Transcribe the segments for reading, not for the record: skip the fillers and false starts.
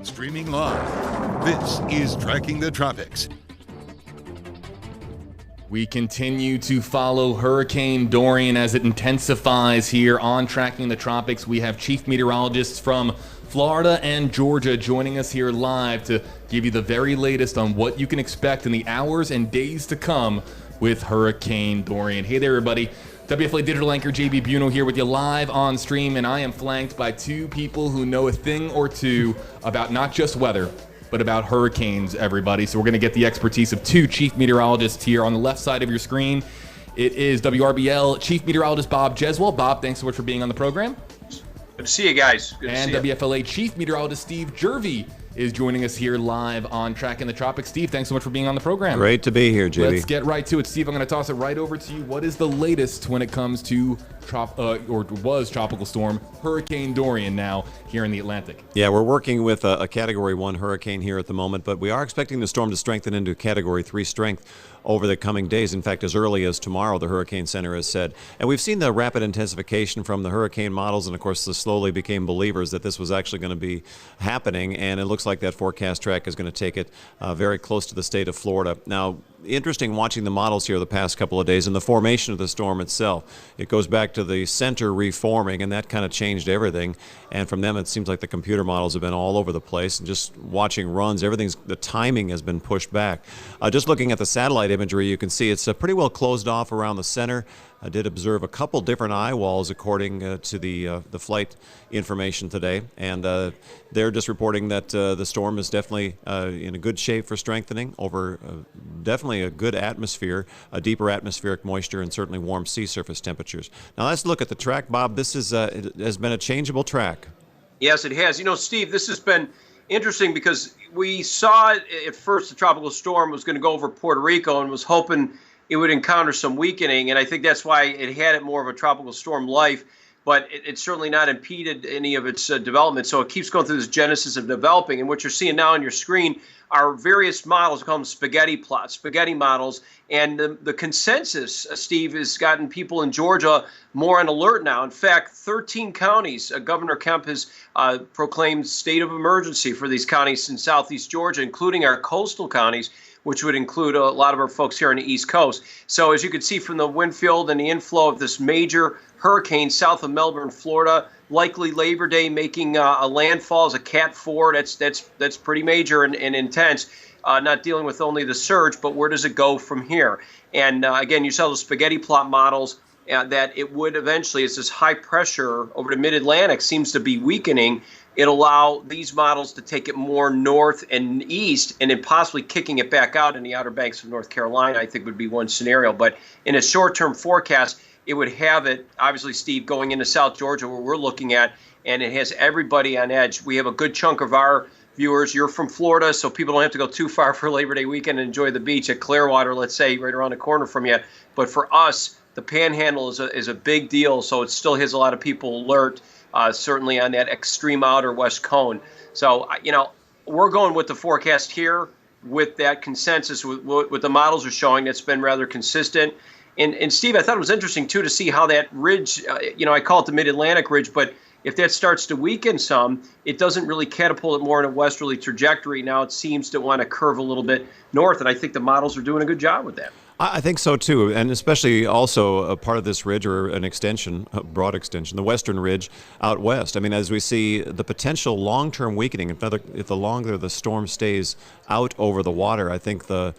Streaming live, this is Tracking the Tropics. We continue to follow Hurricane Dorian as it intensifies here on Tracking the Tropics. We have chief meteorologists from Florida and Georgia joining us here live to give you the very latest on what you can expect in the hours and days to come with Hurricane Dorian. Hey there, everybody. WFLA digital anchor JB Buno here with you live on stream, and I am flanked by two people who know a thing or two about not just weather, but about hurricanes, everybody. So we're going to get the expertise of two chief meteorologists here on the left side of your screen. It is WRBL Chief Meteorologist Bob Jeswell. Bob, thanks so much for being on the program. Good to see you guys. Good and to see WFLA Chief Meteorologist Steve Jervey is joining us here live on Tracking the Tropics. Steve, thanks so much for being on the program. Great to be here, JB. Let's get right to it. Steve, I'm going to toss it right over to you. What is the latest when it comes to tropical storm Hurricane Dorian now here in the Atlantic? Yeah, we're working with a Category 1 hurricane here at the moment, but we are expecting the storm to strengthen into Category 3 strength over the coming days. In fact, as early as tomorrow, the Hurricane Center has said. And we've seen the rapid intensification from the hurricane models, and of course, the slowly became believers that this was actually going to be happening, and it looks like that forecast track is going to take it very close to the state of Florida. Now, interesting watching the models here the past couple of days and the formation of the storm itself. It goes back to the center reforming, and that kind of changed everything. And from them, it seems like the computer models have been all over the place. And just watching runs, the timing has been pushed back. Just looking at the satellite imagery, you can see it's pretty well closed off around the center. I did observe a couple different eye walls according to the flight information today, and they're just reporting that the storm is definitely in a good shape for strengthening over definitely a good atmosphere, a deeper atmospheric moisture, and certainly warm sea surface temperatures. Now let's look at the track, Bob. This is it has been a changeable track. Yes, it has. You know, Steve, this has been interesting because we saw at first the tropical storm was going to go over Puerto Rico and was hoping it would encounter some weakening, and I think that's why it had it more of a tropical storm life, but it's certainly not impeded any of its development. So it keeps going through this genesis of developing, and what you're seeing now on your screen are various models. We call them spaghetti plots, spaghetti models, and the consensus, Steve, has gotten people in Georgia more on alert now. In fact, 13 counties, Governor Kemp has proclaimed state of emergency for these counties in southeast Georgia, including our coastal counties, which would include a lot of our folks here on the East Coast. So as you can see from the wind field and the inflow of this major hurricane south of Melbourne, Florida, likely Labor Day making a landfall as a Cat 4. That's pretty major and intense. Not dealing with only the surge, but where does it go from here? And again, you saw those spaghetti plot models that it would eventually, as this high pressure over the mid-Atlantic seems to be weakening, it allow these models to take it more north and east, and then possibly kicking it back out in the Outer Banks of North Carolina, I think would be one scenario. But in a short-term forecast, it would have it, obviously, Steve, going into South Georgia, where we're looking at, and it has everybody on edge. We have a good chunk of our viewers. You're from Florida, so people don't have to go too far for Labor Day weekend and enjoy the beach at Clearwater, let's say, right around the corner from you. But for us, the Panhandle is a big deal, so it still has a lot of people alert. Certainly on that extreme outer west cone. So, we're going with the forecast here with that consensus, with what the models are showing. That's been rather consistent. And Steve, I thought it was interesting, too, to see how that ridge, I call it the Mid-Atlantic ridge, but if that starts to weaken some, it doesn't really catapult it more in a westerly trajectory. Now it seems to want to curve a little bit north, and I think the models are doing a good job with that. I think so, too, and especially also a part of this ridge, or an extension, a broad extension, the western ridge out west. I mean, as we see the potential long-term weakening, if the longer the storm stays out over the water, I think the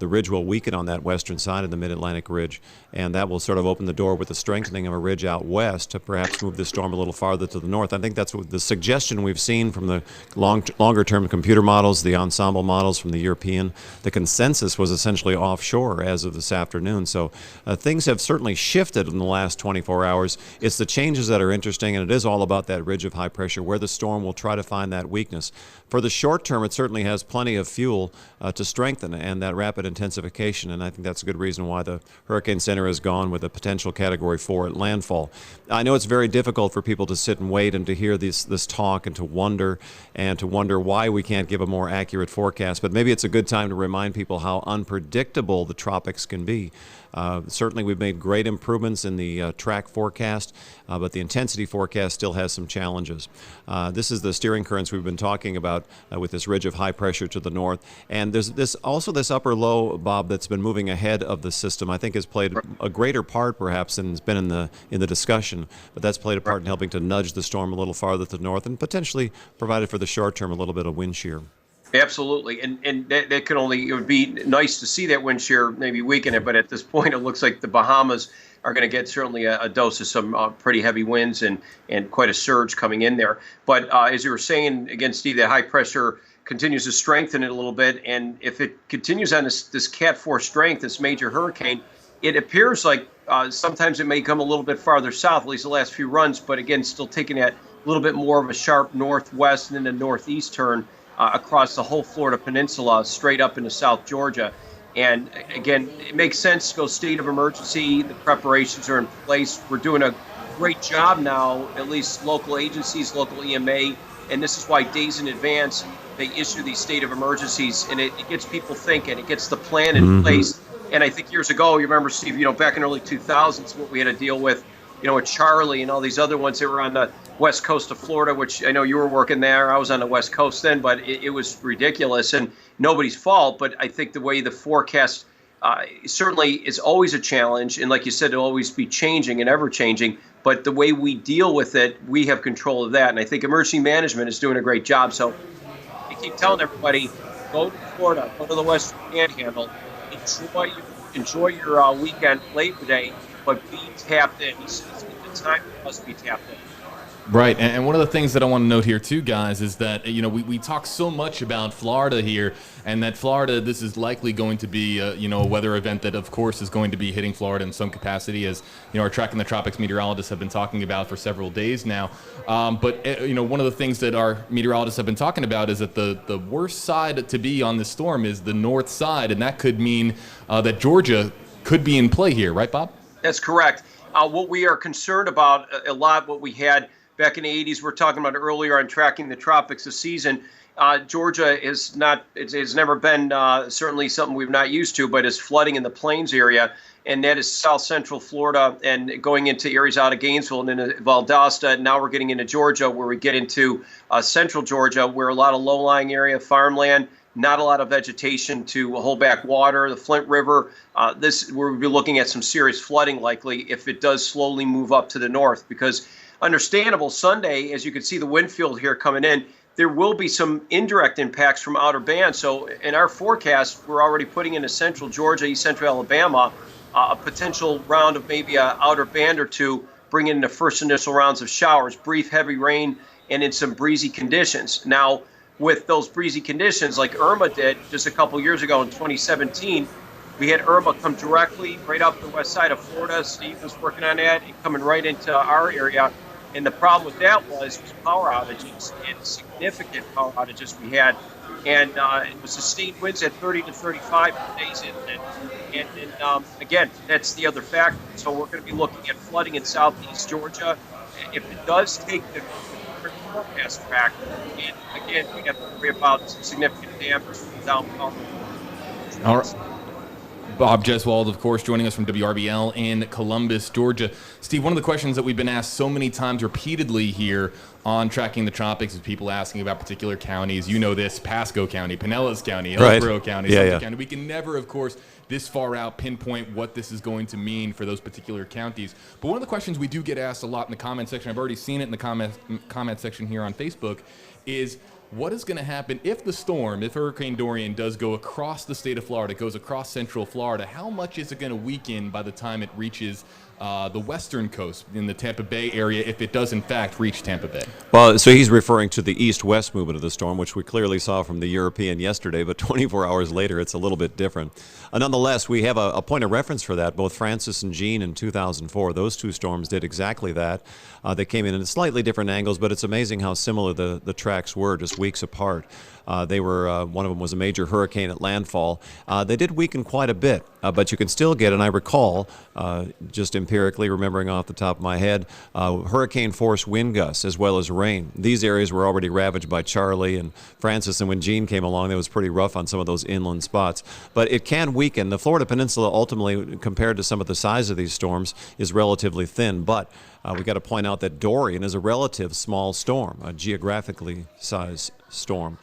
ridge will weaken on that western side of the Mid-Atlantic ridge, and that will sort of open the door with the strengthening of a ridge out west to perhaps move the storm a little farther to the north. I think that's what the suggestion we've seen from the longer-term computer models, the ensemble models from the European. The consensus was essentially offshore as of this afternoon, so things have certainly shifted in the last 24 hours. It's the changes that are interesting, and it is all about that ridge of high pressure, where the storm will try to find that weakness. For the short term, it certainly has plenty of fuel to strengthen, and that rapid intensification, and I think that's a good reason why the Hurricane Center has gone with a potential Category 4 at landfall. I know it's very difficult for people to sit and wait and to hear this talk and to wonder why we can't give a more accurate forecast, but maybe it's a good time to remind people how unpredictable the tropics can be. Certainly, we've made great improvements in the track forecast, but the intensity forecast still has some challenges. This is the steering currents we've been talking about with this ridge of high pressure to the north. And there's this upper low, Bob, that's been moving ahead of the system. I think has played a greater part, perhaps, than has been in the discussion. But that's played a part in helping to nudge the storm a little farther to the north and potentially provided for the short term a little bit of wind shear. Absolutely, and that could only, it would be nice to see that wind shear maybe weaken it, but at this point it looks like the Bahamas are going to get certainly a dose of some pretty heavy winds and quite a surge coming in there. But as you were saying, again, Steve, that high pressure continues to strengthen it a little bit, and if it continues on this Cat 4 strength, this major hurricane, it appears like sometimes it may come a little bit farther south, at least the last few runs, but again, still taking that little bit more of a sharp northwest and then a northeast turn across the whole Florida peninsula, straight up into South Georgia. And again, it makes sense to go state of emergency. The preparations are in place. We're doing a great job now, at least local agencies, local EMA, and this is why days in advance they issue these state of emergencies, and it gets people thinking, it gets the plan in place. And I think years ago, you remember, Steve, back in early 2000s, what we had to deal with, with Charlie and all these other ones that were on the west coast of Florida, which I know you were working there. I was on the west coast then, but it was ridiculous and nobody's fault. But I think the way the forecast certainly is always a challenge. And like you said, it'll always be changing and ever changing. But the way we deal with it, we have control of that. And I think emergency management is doing a great job. So I keep telling everybody, go to Florida, go to the Western Panhandle, enjoy your weekend, Labor Day, but be tapped in. It's the time for us to be tapped in. Right, and one of the things that I want to note here too, guys, is that we talk so much about Florida here, and that Florida, this is likely going to be a weather event that, of course, is going to be hitting Florida in some capacity, as our Tracking the Tropics meteorologists have been talking about for several days now. But one of the things that our meteorologists have been talking about is that the worst side to be on this storm is the north side, and that could mean that Georgia could be in play here, right, Bob? That's correct. What we are concerned about a lot, what we had back in the 80s, we're talking about earlier on Tracking the Tropics this season. Georgia is not, it's never been certainly something we've not used to, but is flooding in the plains area. And that is south central Florida and going into areas out of Gainesville and into Valdosta. Now we're getting into Georgia, where we get into central Georgia, where a lot of low-lying area, farmland, not a lot of vegetation to hold back water. The Flint River, we'll be looking at some serious flooding likely if it does slowly move up to the north, because understandable, Sunday, as you can see the wind field here coming in, there will be some indirect impacts from outer bands. So in our forecast, we're already putting into central Georgia, east central Alabama, a potential round of maybe an outer band or two, bringing in the first initial rounds of showers, brief heavy rain, and in some breezy conditions. Now, with those breezy conditions like Irma did just a couple years ago in 2017, we had Irma come directly right up the west side of Florida. Steve was working on that and coming right into our area. And the problem with that was power outages, and significant power outages we had. And it was sustained winds at 30 to 35 days in. And again, that's the other factor. So we're going to be looking at flooding in southeast Georgia. If it does take the forecast track, and again, we have to worry about some significant damage from downpour. All right. Bob Jeswald, of course, joining us from WRBL in Columbus, Georgia. Steve, one of the questions that we've been asked so many times repeatedly here on Tracking the Tropics is people asking about particular counties. You know this, Pasco County, Pinellas County, Hillsborough County, Suffolk County. We can never, of course, this far out pinpoint what this is going to mean for those particular counties. But one of the questions we do get asked a lot in the comment section, I've already seen it in the comment section here on Facebook, is what is going to happen if Hurricane Dorian does go across the state of Florida, goes across central Florida? How much is it going to weaken by the time it reaches the western coast in the Tampa Bay area, if it does in fact reach Tampa Bay? Well, so he's referring to the east-west movement of the storm, which we clearly saw from the European yesterday, but 24 hours later it's a little bit different. Nonetheless, we have a point of reference for that. Both Francis and Jean in 2004, those two storms did exactly that. They came in at slightly different angles, but it's amazing how similar the tracks were just weeks apart. They were one of them was a major hurricane at landfall. They did weaken quite a bit, but you can still get, and I recall just empirically, remembering off the top of my head, hurricane force wind gusts as well as rain. These areas were already ravaged by Charlie and Francis, and when Gene came along, that was pretty rough on some of those inland spots. But it can weaken. The Florida Peninsula, ultimately, compared to some of the size of these storms, is relatively thin. But we got to point out that Dorian is a relative small storm, a geographically sized storm,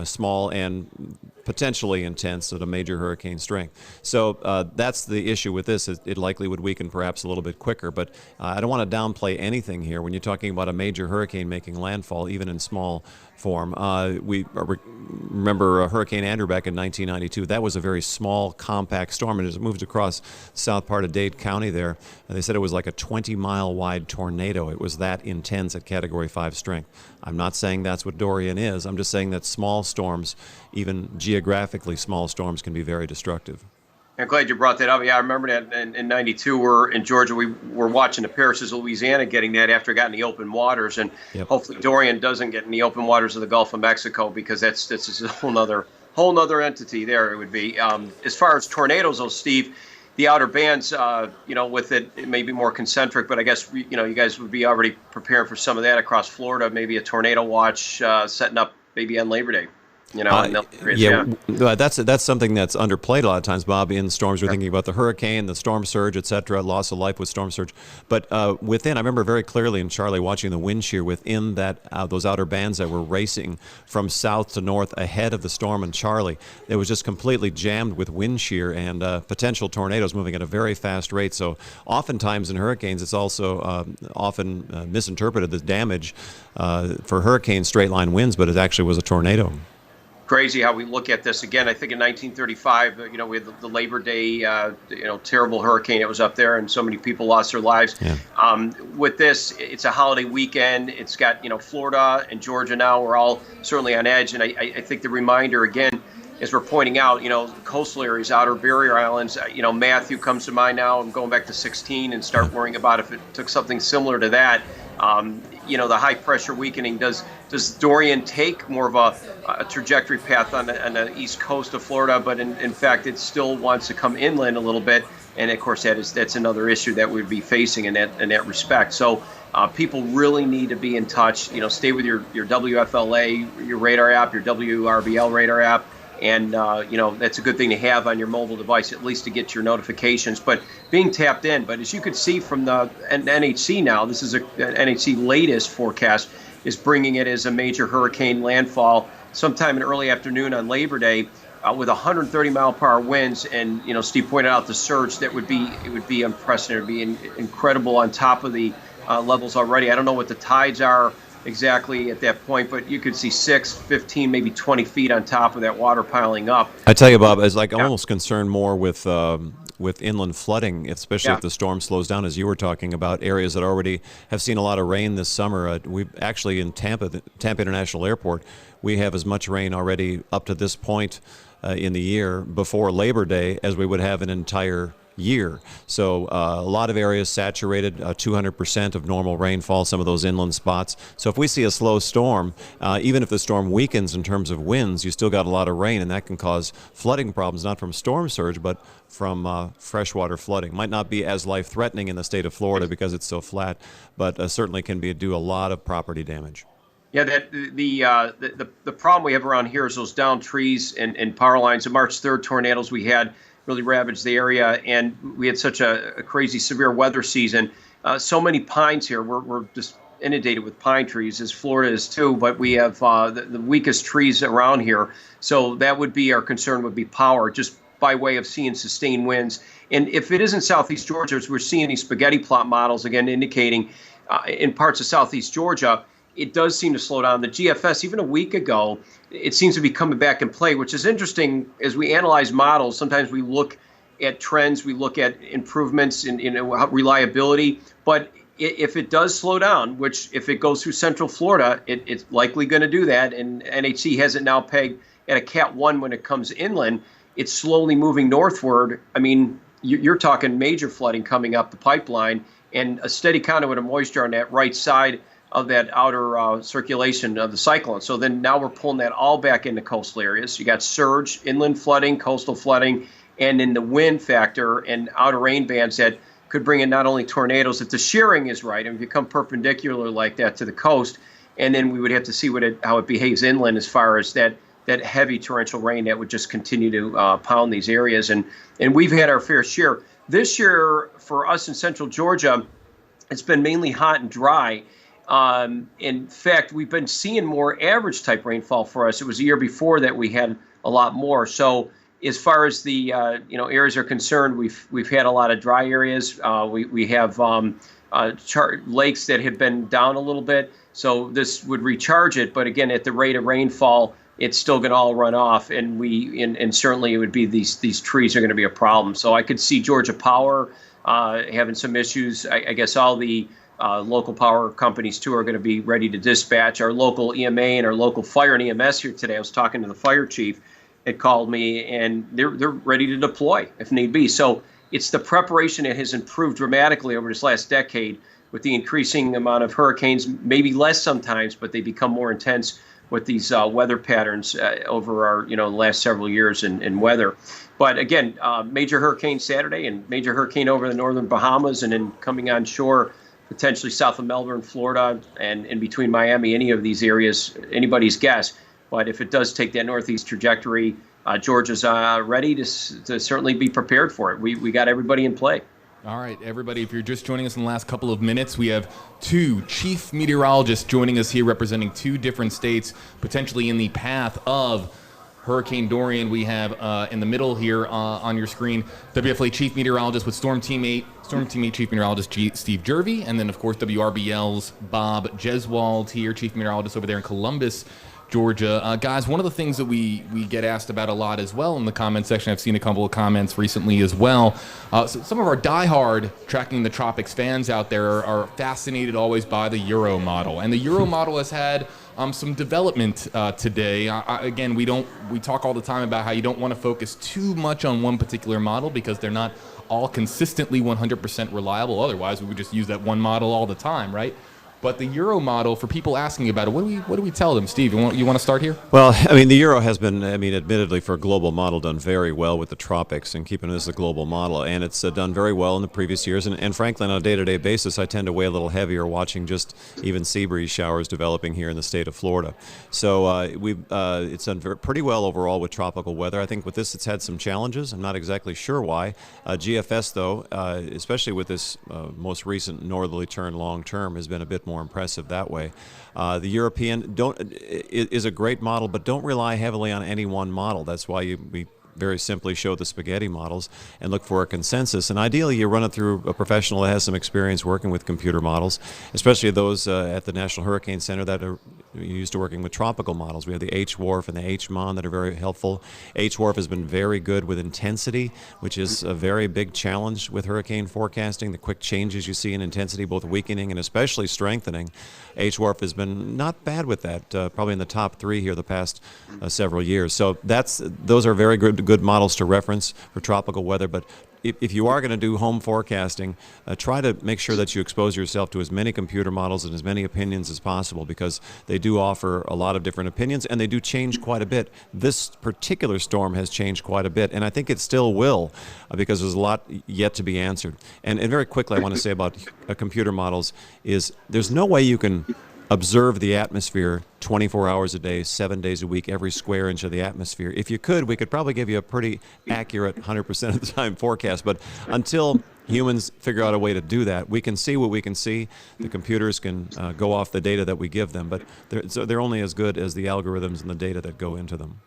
small and potentially intense at a major hurricane strength. So that's the issue with this. It likely would weaken perhaps a little bit quicker, but I don't want to downplay anything here. When you're talking about a major hurricane making landfall, even in small form, we remember Hurricane Andrew back in 1992. That was a very small, compact storm, and as it moved across the south part of Dade County there, they said it was like a 20-mile wide tornado. It was that intense at Category 5 strength. I'm not saying that's what Dorian is. I'm just saying that small storms, even geographically small storms, can be very destructive. I'm glad you brought that up. Yeah, I remember that in '92, we're in Georgia. We were watching the parishes of Louisiana getting that after it got in the open waters, and hopefully Dorian doesn't get in the open waters of the Gulf of Mexico, because that's a whole nother entity there. It would be. As far as tornadoes, though, Steve, the outer bands, with it may be more concentric, but I guess you guys would be already preparing for some of that across Florida. Maybe a tornado watch setting up maybe on Labor Day. That's something that's underplayed a lot of times, Bob. In storms, we're thinking about the hurricane, the storm surge, etc., loss of life with storm surge. But I remember very clearly in Charlie watching the wind shear within that those outer bands that were racing from south to north ahead of the storm in Charlie. It was just completely jammed with wind shear and potential tornadoes moving at a very fast rate. So oftentimes in hurricanes, it's also often misinterpreted the damage for hurricane straight line winds, but it actually was a tornado. Crazy how we look at this again. I think in 1935, we had the Labor Day, terrible hurricane that was up there, and so many people lost their lives. Yeah. With this, it's a holiday weekend. It's got Florida and Georgia now. We're all certainly on edge, and I think the reminder again, as we're pointing out, coastal areas, outer barrier islands. Matthew comes to mind now. I'm going back to 16 and start worrying about if it took something similar to that. The high pressure weakening. Does Dorian take more of a trajectory path on the east coast of Florida, but in fact it still wants to come inland a little bit, and of course that's another issue that we'd be facing in that respect. So people really need to be in touch. Stay with your WFLA, your radar app, your WRBL radar app. And, that's a good thing to have on your mobile device, at least to get your notifications. But being tapped in. But as you could see from the NHC now, this is an NHC latest forecast, is bringing it as a major hurricane landfall sometime in early afternoon on Labor Day with 130-mile-per-hour winds. And, Steve pointed out the surge. It would be unprecedented. It would be incredible on top of the levels already. I don't know what the tides are exactly at that point, but you could see 6, 15, maybe 20 feet on top of that water piling up. I tell you, Bob, I'm almost concerned more with inland flooding, especially if the storm slows down, as you were talking about, areas that already have seen a lot of rain this summer. We've actually in Tampa International Airport, we have as much rain already up to this point in the year before Labor Day as we would have an entire year. So a lot of areas saturated, 200% of normal rainfall, some of those inland spots. So if we see a slow storm, even if the storm weakens in terms of winds, you still got a lot of rain, and that can cause flooding problems, not from storm surge, but from freshwater flooding. Might not be as life-threatening in the state of Florida because it's so flat, but certainly can do a lot of property damage. Yeah, the problem we have around here is those downed trees and power lines. The March 3rd tornadoes we had really ravaged the area, and we had such a crazy severe weather season. So many pines here. We're just inundated with pine trees, as Florida is too, but we have the weakest trees around here. So that would be our concern, would be power, just by way of seeing sustained winds. And if it isn't southeast Georgia, as we're seeing these spaghetti plot models again indicating in parts of southeast Georgia, it does seem to slow down. The GFS, even a week ago, it seems to be coming back in play, which is interesting. As we analyze models, sometimes we look at trends, we look at improvements in reliability. But if it does slow down, which if it goes through central Florida, it's likely going to do that. And NHC has it now pegged at a Cat 1 when it comes inland. It's slowly moving northward. I mean, you're talking major flooding coming up the pipeline and a steady conduit of moisture on that right side of that outer circulation of the cyclone. So then now we're pulling that all back into coastal areas. You got surge, inland flooding, coastal flooding, and then the wind factor and outer rain bands that could bring in not only tornadoes, if the shearing is right and become perpendicular like that to the coast, and then we would have to see how it behaves inland as far as that heavy torrential rain that would just continue to pound these areas. And we've had our fair share. This year, for us in central Georgia, it's been mainly hot and dry. In fact, we've been seeing more average type rainfall for us. It was a year before that we had a lot more. So as far as the areas are concerned, we've had a lot of dry areas. We have lakes that have been down a little bit, so this would recharge it. But again, at the rate of rainfall, it's still going to all run off, and certainly it would be these trees are going to be a problem. So I could see Georgia Power having some issues. I guess all the local power companies too are going to be ready to dispatch. Our local EMA and our local fire and EMS here today, I was talking to the fire chief, had called me, and they're ready to deploy if need be. So it's the preparation that has improved dramatically over this last decade with the increasing amount of hurricanes, maybe less sometimes, but they become more intense with these weather patterns over our the last several years in weather. But again, major hurricane Saturday and major hurricane over the northern Bahamas, and then coming on shore potentially south of Melbourne, Florida, and in between Miami, any of these areas, anybody's guess. But if it does take that northeast trajectory, Georgia's ready to certainly be prepared for it. We got everybody in play. All right, everybody, if you're just joining us in the last couple of minutes, we have two chief meteorologists joining us here representing two different states, potentially in the path of Hurricane Dorian. We have in the middle here on your screen, WFLA chief meteorologist with Storm Team 8 chief meteorologist Steve Jervey, and then, of course, WRBL's Bob Jeswald here, chief meteorologist over there in Columbus, Georgia. Guys, one of the things that we get asked about a lot as well in the comment section, I've seen a couple of comments recently as well. So some of our diehard Tracking the Tropics fans out there are fascinated always by the Euro model. And the Euro model has had some development today. Again, we talk all the time about how you don't want to focus too much on one particular model because they're not all consistently 100% reliable. Otherwise, we would just use that one model all the time, right? But the Euro model, for people asking about it, what do we tell them? Steve, you want to start here? Well, I mean, the Euro has been, admittedly, for a global model, done very well with the tropics and keeping it as a global model. And it's done very well in the previous years. And frankly, on a day-to-day basis, I tend to weigh a little heavier watching just even sea breeze showers developing here in the state of Florida. So it's done pretty well overall with tropical weather. I think with this, it's had some challenges. I'm not exactly sure why. GFS, though, especially with this most recent northerly turn long term, has been a bit more impressive that way. The European is a great model, but don't rely heavily on any one model. That's why we very simply show the spaghetti models and look for a consensus. And ideally, you run it through a professional that has some experience working with computer models, especially those at the National Hurricane Center that are used to working with tropical models. We have the HWRF and the HMON that are very helpful. HWRF has been very good with intensity, which is a very big challenge with hurricane forecasting. The quick changes you see in intensity, both weakening and especially strengthening. HWRF has been not bad with that, probably in the top 3 here the past several years. So those are very good models to reference for tropical weather. But if you are going to do home forecasting, try to make sure that you expose yourself to as many computer models and as many opinions as possible, because they do offer a lot of different opinions and they do change quite a bit. This particular storm has changed quite a bit, and I think it still will, because there's a lot yet to be answered. And very quickly, I want to say about computer models is there's no way you can observe the atmosphere 24 hours a day, 7 days a week, every square inch of the atmosphere. If you could, we could probably give you a pretty accurate 100% of the time forecast. But until humans figure out a way to do that, we can see what we can see. The computers can go off the data that we give them, but they're only as good as the algorithms and the data that go into them.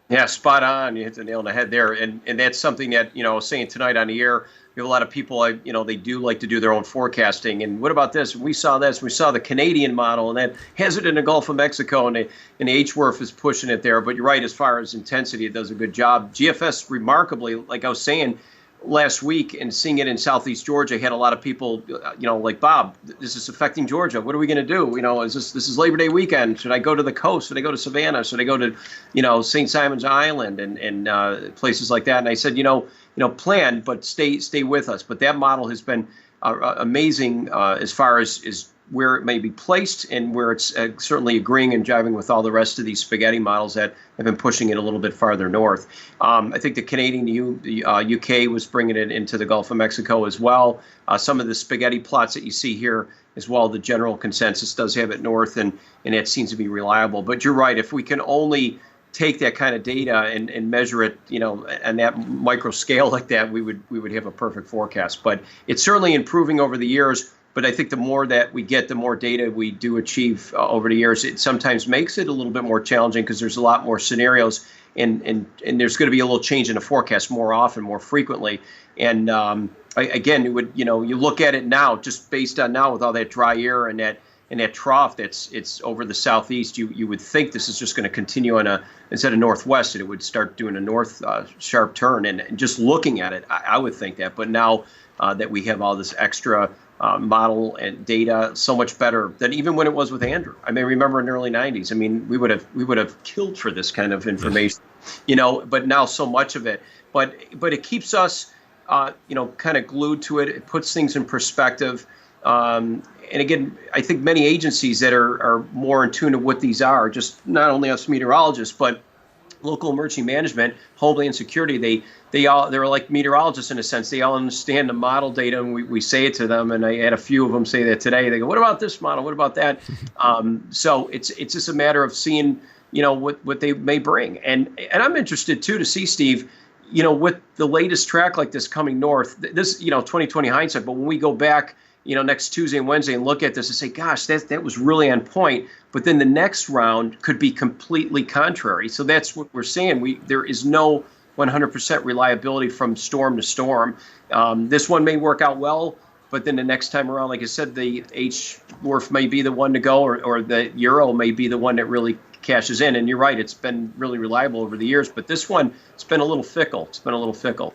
Yeah, spot on. You hit the nail on the head there. And that's something that, I was saying tonight on the air, we have a lot of people, they do like to do their own forecasting. And what about this? We saw this. We saw the Canadian model, and that has it in the Gulf of Mexico, and the HWRF is pushing it there. But you're right, as far as intensity, it does a good job. GFS, remarkably, like I was saying last week, and seeing it in southeast Georgia, had a lot of people, like, Bob, this is affecting Georgia. What are we going to do? This is Labor Day weekend. Should I go to the coast? Should I go to Savannah? Should I go to, St. Simon's Island and places like that? And I said, plan, but stay with us. But that model has been amazing as far as where it may be placed and where it's certainly agreeing and jiving with all the rest of these spaghetti models that have been pushing it a little bit farther north. I think the UK was bringing it into the Gulf of Mexico as well. Some of the spaghetti plots that you see here as well, the general consensus does have it north, and it seems to be reliable. But you're right, if we can only take that kind of data and measure it, on that micro scale like that, we would have a perfect forecast. But it's certainly improving over the years. But I think the more that we get, the more data we do achieve over the years. It sometimes makes it a little bit more challenging because there's a lot more scenarios, and there's going to be a little change in the forecast more often, more frequently. And again, it would, you look at it now, just based on now with all that dry air and that trough it's over the southeast, you would think this is just going to continue instead of northwest, it would start doing a north sharp turn. And just looking at it, I would think that. But now that we have all this extra model and data, so much better than even when it was with Andrew. I mean, remember in the early 90s, I mean, we would have killed for this kind of information, but now so much of it. But it keeps us, kind of glued to it. It puts things in perspective. And again, I think many agencies that are more in tune to what these are, just not only us meteorologists, but local emergency management, Homeland Security, they're like meteorologists in a sense. They all understand the model data, and we say it to them. And I had a few of them say that today. They go, "What about this model? What about that?" So it's just a matter of seeing, what they may bring. And I'm interested too to see, Steve, with the latest track like this coming north. This 2020 hindsight, but when we go back, next Tuesday and Wednesday and look at this and say, gosh, that was really on point. But then the next round could be completely contrary. So that's what we're saying. There is no 100% reliability from storm to storm. This one may work out well, but then the next time around, like I said, the H-Wharf may be the one to go, or the Euro may be the one that really cashes in. And you're right, it's been really reliable over the years, but this one, it's been a little fickle.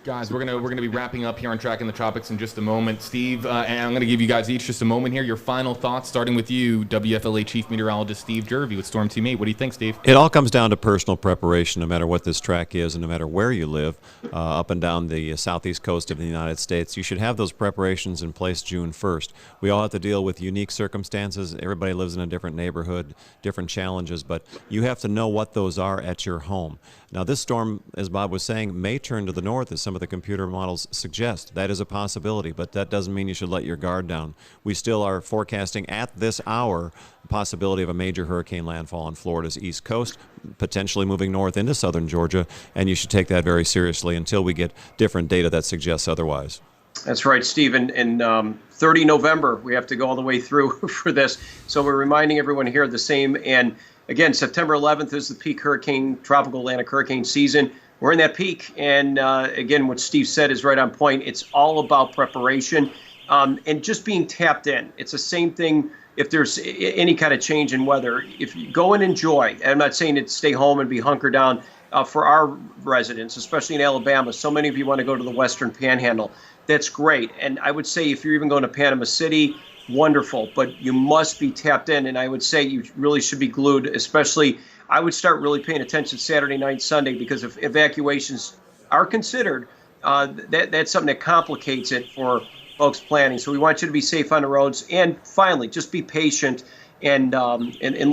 Guys, we're gonna be wrapping up here on Tracking the Tropics in just a moment. Steve, and I'm gonna give you guys each just a moment here. Your final thoughts, starting with you, WFLA Chief Meteorologist Steve Jervey with Storm Team 8. What do you think, Steve? It all comes down to personal preparation, no matter what this track is and no matter where you live, up and down the southeast coast of the United States. You should have those preparations in place June 1st. We all have to deal with unique circumstances. Everybody lives in a different neighborhood, different challenges, but you have to know what those are at your home. Now, this storm, as Bob was saying, may turn to the north, as some of the computer models suggest. That is a possibility, but that doesn't mean you should let your guard down. We still are forecasting at this hour the possibility of a major hurricane landfall on Florida's east coast, potentially moving north into southern Georgia, and you should take that very seriously until we get different data that suggests otherwise. That's right, Steve. And 30 November, we have to go all the way through for this. So we're reminding everyone here the same. And again, September 11th is the peak tropical Atlantic hurricane season. We're in that peak. And again, what Steve said is right on point. It's all about preparation and just being tapped in. It's the same thing if there's any kind of change in weather. If you go and enjoy, and I'm not saying to stay home and be hunkered down for our residents, especially in Alabama. So many of you want to go to the Western Panhandle. That's great. And I would say if you're even going to Panama City, wonderful, but you must be tapped in. And I would say you really should be glued, especially I would start really paying attention Saturday night, Sunday, because if evacuations are considered, that's something that complicates it for folks planning. So we want you to be safe on the roads. And finally, just be patient and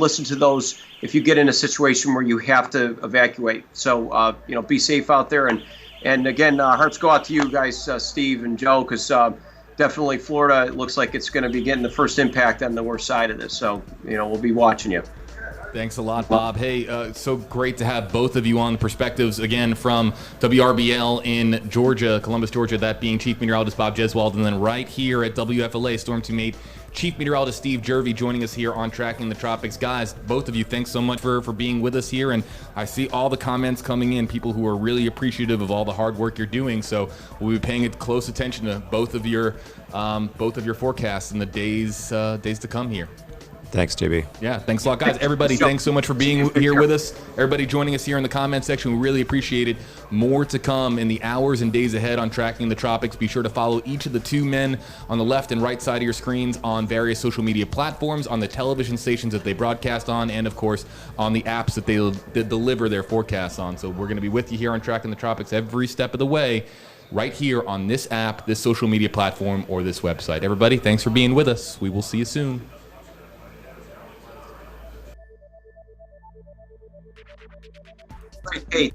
listen to those if you get in a situation where you have to evacuate. So, be safe out there. And again, hearts go out to you guys, Steve and Joe, because definitely Florida, it looks like it's going to be getting the first impact on the worst side of this. So, we'll be watching you. Thanks a lot, Bob. Hey, so great to have both of you on. The perspectives, again, from WRBL in Georgia, Columbus, Georgia, that being Chief Meteorologist Bob Jeswald, and then right here at WFLA, Storm Team 8, Chief Meteorologist Steve Jervey joining us here on Tracking the Tropics. Guys, both of you, thanks so much for being with us here. And I see all the comments coming in, people who are really appreciative of all the hard work you're doing. So we'll be paying close attention to both of your forecasts in the days to come here. Thanks, JB. Yeah, thanks a lot, guys. Everybody, thanks so much for being here with us. Everybody joining us here in the comment section, we really appreciate it. More to come in the hours and days ahead on Tracking the Tropics. Be sure to follow each of the two men on the left and right side of your screens on various social media platforms, on the television stations that they broadcast on, and, of course, on the apps that they deliver their forecasts on. So we're going to be with you here on Tracking the Tropics every step of the way, right here on this app, this social media platform, or this website. Everybody, thanks for being with us. We will see you soon. Right, Kate.